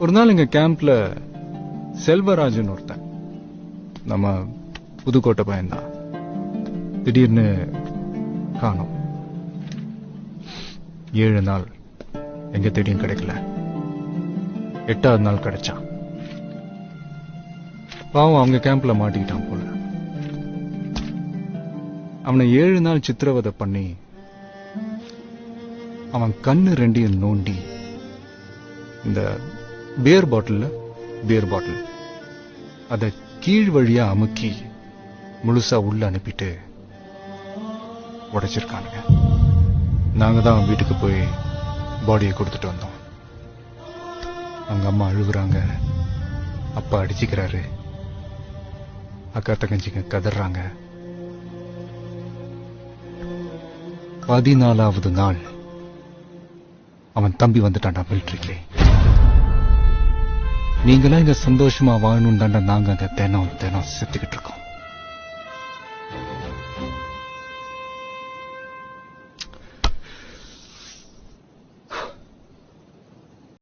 ஒரு நாள் எங்க கேம்ப்ல செல்வராஜன் ஒருத்தன், நம்ம புதுக்கோட்டை பையன்தான், திடீர்னு காணோம். 7 நாள் எங்க தேடியும் கிடைக்கல. 8வது நாள் கிடைச்சான். பாவம் அவங்க கேம்ப்ல மாட்டிக்கிட்டான் போல. அவனை 7 நாள் சித்திரவதை பண்ணி அவன் கண்ணு 2 நோண்டி இந்த பியர் பாட்டில் அதை கீழ் வழியா அமுக்கி முழுசா உள்ள அனுப்பிட்டு உடைச்சிருக்கானுங்க. நாங்க தான் வீட்டுக்கு போய் பாடியை கொடுத்துட்டு வந்தோம். அவங்க அம்மா அழுகுறாங்க, அப்பா அடிச்சுக்கிறாரு, அக்கா தங்கச்சிங்க கதறாங்க. 14வது நாள் அவன் தம்பி வந்துட்டான்டா மிலிட்டரிக்கு. நீங்களாம் இங்க சந்தோஷமா வாழணும் தாண்டா நாங்க அங்க தினம் செத்துக்கிட்டு இருக்கோம்.